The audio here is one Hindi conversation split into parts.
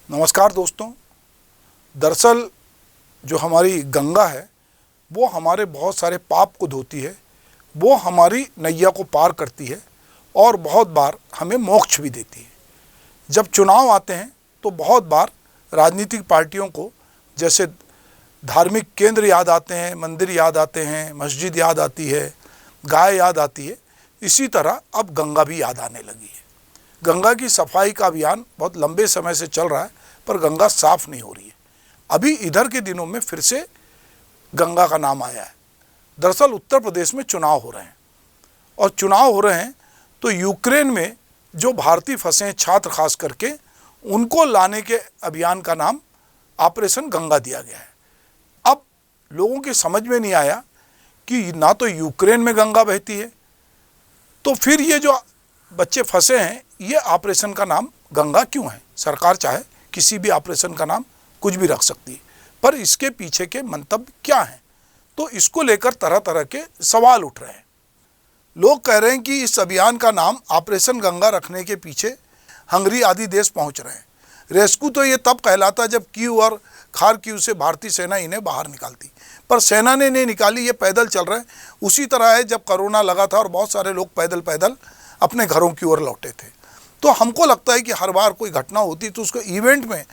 नमस्कार दोस्तों। दरअसल जो हमारी गंगा है वो हमारे बहुत सारे पाप को धोती है, वो हमारी नैया को पार करती है और बहुत बार हमें मोक्ष भी देती है। जब चुनाव आते हैं तो बहुत बार राजनीतिक पार्टियों को जैसे धार्मिक केंद्र याद आते हैं, मंदिर याद आते हैं, मस्जिद याद आती है, गाय याद आती है, इसी तरह अब गंगा भी याद आने लगी है। गंगा की सफाई का अभियान बहुत लंबे समय से चल रहा है पर गंगा साफ नहीं हो रही है। अभी इधर के दिनों में फिर से गंगा का नाम आया है। दरअसल उत्तर प्रदेश में चुनाव हो रहे हैं और चुनाव हो रहे हैं तो यूक्रेन में जो भारतीय फंसे हैं छात्र खास करके, उनको लाने के अभियान का नाम ऑपरेशन गंगा दिया गया है। अब लोगों की समझ में नहीं आया कि ना तो यूक्रेन में गंगा बहती है तो फिर ये जो बच्चे फंसे हैं ये ऑपरेशन का नाम गंगा क्यों है। सरकार चाहे किसी भी ऑपरेशन का नाम कुछ भी रख सकती है पर इसके पीछे के मंतव्य क्या हैं, तो इसको लेकर तरह तरह के सवाल उठ रहे हैं। लोग कह रहे हैं कि इस अभियान का नाम ऑपरेशन गंगा रखने के पीछे हंगरी आदि देश पहुंच रहे हैं। रेस्क्यू तो ये तब कहलाता जब कीव और खार्किव से भारतीय सेना इन्हें बाहर निकालती, पर सेना ने नहीं निकाली, ये पैदल चल रहे हैं। उसी तरह है जब कोरोना लगा था और बहुत सारे लोग पैदल पैदल अपने घरों की ओर लौटे थे। तो हमको लगता है कि हर बार कोई घटना होती तो उसको इवेंट में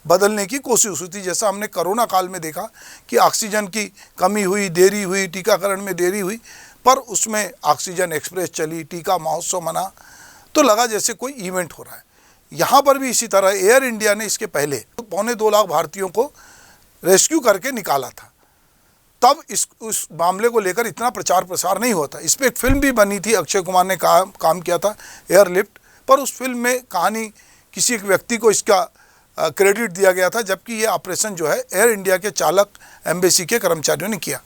बदलने की कोशिश होती। जैसा हमने कोरोना काल में देखा कि ऑक्सीजन की कमी हुई, देरी हुई, टीकाकरण में देरी हुई, पर उसमें ऑक्सीजन एक्सप्रेस चली, टीका महोत्सव मना, तो लगा जैसे कोई इवेंट हो रहा है। यहाँ पर भी इसी तरह एयर इंडिया ने इसके पहले 2.25 लाख भारतीयों को रेस्क्यू करके निकाला था। तब उस मामले को लेकर इतना प्रचार प्रसार नहीं होता। इस पर एक फिल्म भी बनी थी, अक्षय कुमार ने काम किया था, एयरलिफ्ट, पर उस फिल्म में कहानी किसी एक व्यक्ति को इसका क्रेडिट दिया गया था, जबकि ये ऑपरेशन जो है एयर इंडिया के चालक एम्बेसी के कर्मचारियों ने किया।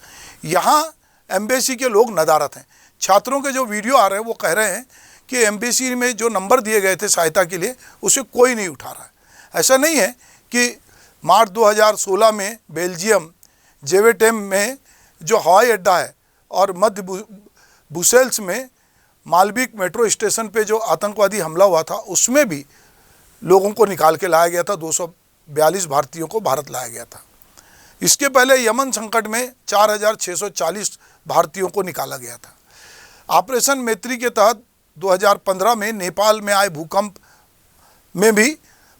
यहाँ एम्बेसी के लोग नदारत हैं। छात्रों के जो वीडियो आ रहे हैं वो कह रहे हैं कि एम्बेसी में जो नंबर दिए गए थे सहायता के लिए उसे कोई नहीं उठा रहा है। ऐसा नहीं है कि मार्च 2016 में बेल्जियम जेवेटेम में जो हवाई अड्डा है और मध्य ब्रुसेल्स में मालबीक मेट्रो स्टेशन पे जो आतंकवादी हमला हुआ था उसमें भी लोगों को निकाल के लाया गया था। 242 भारतीयों को भारत लाया गया था। इसके पहले यमन संकट में 4640 भारतीयों को निकाला गया था। ऑपरेशन मैत्री के तहत 2015 में नेपाल में आए भूकंप में भी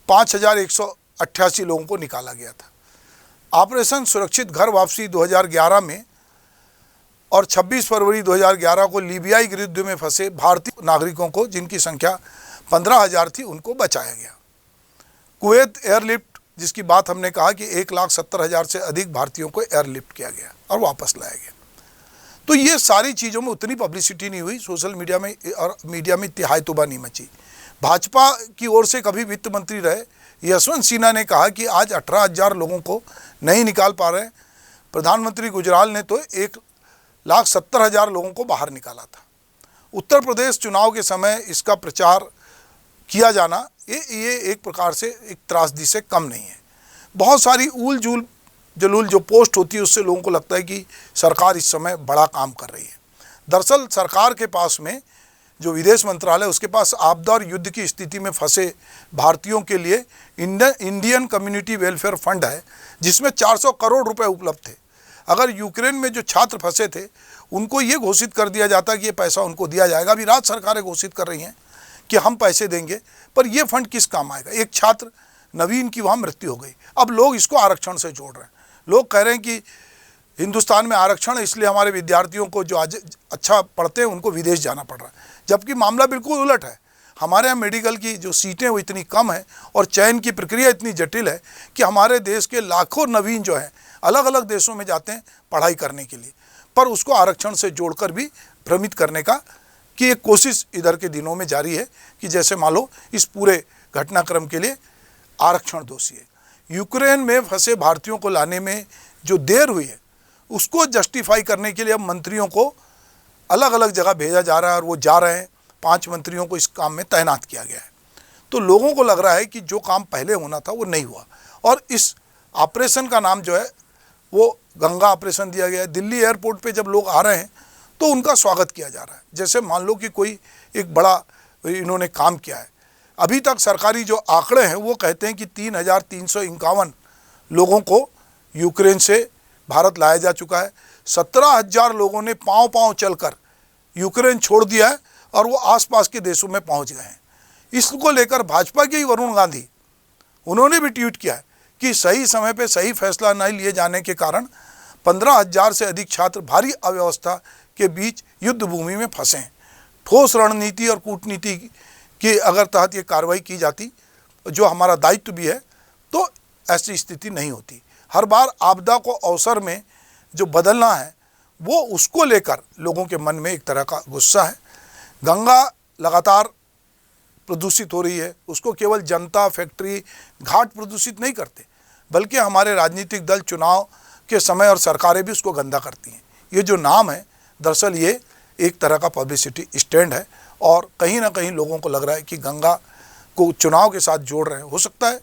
5188 लोगों को निकाला गया था। ऑपरेशन सुरक्षित घर वापसी 2011 में और 26 फरवरी 2011 को लीबियाई युद्ध में फंसे भारतीय नागरिकों को, जिनकी संख्या 15,000 थी, उनको बचाया गया। कुवैत एयरलिफ्ट, जिसकी बात हमने कहा कि 1,70,000 से अधिक भारतीयों को एयरलिफ्ट किया गया और वापस लाया गया। तो ये सारी चीज़ों में उतनी पब्लिसिटी नहीं हुई, सोशल मीडिया में और मीडिया में इतनी हायतुबा नहीं मची। भाजपा की ओर से कभी वित्त मंत्री रहे यशवंत सिन्हा ने कहा कि आज 18,000 लोगों को नहीं निकाल पा रहे हैं। प्रधानमंत्री गुजराल ने तो 1,70,000 लोगों को बाहर निकाला था। उत्तर प्रदेश चुनाव के समय इसका प्रचार किया जाना ये एक प्रकार से एक त्रासदी से कम नहीं है। बहुत सारी ऊल जलूल जो पोस्ट होती है उससे लोगों को लगता है कि सरकार इस समय बड़ा काम कर रही है। दरअसल सरकार के पास में जो विदेश मंत्रालय, उसके पास आपदा और युद्ध की स्थिति में फंसे भारतीयों के लिए इंडियन कम्युनिटी वेलफेयर फंड है, जिसमें 400 करोड़ रुपए उपलब्ध थे। अगर यूक्रेन में जो छात्र फंसे थे उनको ये घोषित कर दिया जाता कि ये पैसा उनको दिया जाएगा। अभी राज्य सरकारें घोषित कर रही हैं कि हम पैसे देंगे, पर ये फंड किस काम आएगा। एक छात्र नवीन की वहाँ मृत्यु हो गई, अब लोग इसको आरक्षण से जोड़ रहे हैं। लोग कह रहे हैं कि हिंदुस्तान में आरक्षण है इसलिए हमारे विद्यार्थियों को जो आज अच्छा पढ़ते हैं उनको विदेश जाना पड़ रहा है, जबकि मामला बिल्कुल उलट है। हमारे यहाँ मेडिकल की जो सीटें वो इतनी कम है और चयन की प्रक्रिया इतनी जटिल है कि हमारे देश के लाखों नवीन जो हैं अलग अलग देशों में जाते हैं पढ़ाई करने के लिए, पर उसको आरक्षण से जोड़कर भी भ्रमित करने का कि एक कोशिश इधर के दिनों में जारी है कि जैसे मान लो इस पूरे घटनाक्रम के लिए आरक्षण दोषी है। यूक्रेन में फंसे भारतीयों को लाने में जो देर हुई है उसको जस्टिफाई करने के लिए अब मंत्रियों को अलग अलग जगह भेजा जा रहा है और वो जा रहे हैं। 5 मंत्रियों को इस काम में तैनात किया गया है। तो लोगों को लग रहा है कि जो काम पहले होना था वो नहीं हुआ और इस ऑपरेशन का नाम जो है वो गंगा ऑपरेशन दिया गया है। दिल्ली एयरपोर्ट पे जब लोग आ रहे हैं तो उनका स्वागत किया जा रहा है, जैसे मान लो कि कोई एक बड़ा इन्होंने काम किया है। अभी तक सरकारी जो आंकड़े हैं वो कहते हैं कि 3,351 लोगों को यूक्रेन से भारत लाया जा चुका है। 17,000 लोगों ने पाँव पाँव चलकर यूक्रेन छोड़ दिया है और वो आसपास के देशों में पहुंच गए हैं। इसको लेकर भाजपा के ही वरुण गांधी, उन्होंने भी ट्वीट किया है कि सही समय पे सही फैसला नहीं लिए जाने के कारण 15,000 से अधिक छात्र भारी अव्यवस्था के बीच युद्ध भूमि में फंसे हैं। ठोस रणनीति और कूटनीति की अगर तहत ये कार्रवाई की जाती, जो हमारा दायित्व भी है, तो ऐसी स्थिति नहीं होती। हर बार आपदा को अवसर में जो बदलना है वो उसको लेकर लोगों के मन में एक तरह का गुस्सा है। गंगा लगातार प्रदूषित हो रही है, उसको केवल जनता, फैक्ट्री, घाट प्रदूषित नहीं करते, बल्कि हमारे राजनीतिक दल चुनाव के समय और सरकारें भी उसको गंदा करती हैं। ये जो नाम है, दरअसल ये एक तरह का पब्लिसिटी स्टैंड है और कहीं ना कहीं लोगों को लग रहा है कि गंगा को चुनाव के साथ जोड़ रहे हैं। हो सकता है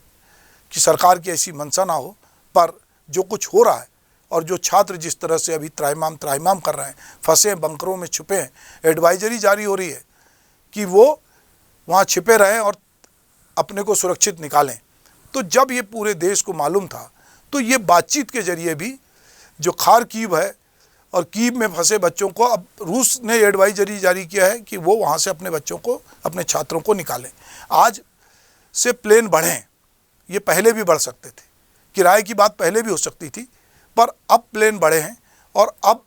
कि सरकार की ऐसी मंशा ना हो, पर जो कुछ हो रहा है और जो छात्र जिस तरह से अभी त्राहिमाम कर रहे हैं, फंसे बंकरों में छुपे हैं, एडवाइजरी जारी हो रही है कि वो वहाँ छिपे रहें और अपने को सुरक्षित निकालें। तो जब ये पूरे देश को मालूम था, तो ये बातचीत के जरिए भी जो खार्किव है और कीव में फंसे बच्चों को, अब रूस ने एडवाइजरी जारी किया है कि वो वहाँ से अपने बच्चों को, अपने छात्रों को निकालें। आज से प्लेन बढ़ें, ये पहले भी बढ़ सकते थे, किराए की बात पहले भी हो सकती थी, पर अब प्लेन बढ़े हैं और अब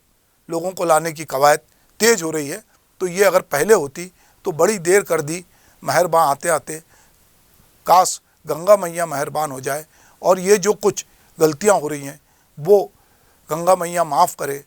लोगों को लाने की कवायद तेज़ हो रही है। तो ये अगर पहले होती तो बड़ी देर कर दी। मेहरबान आते आते काश गंगा मैया मेहरबान हो जाए और ये जो कुछ गलतियां हो रही हैं वो गंगा मैया माफ़ करे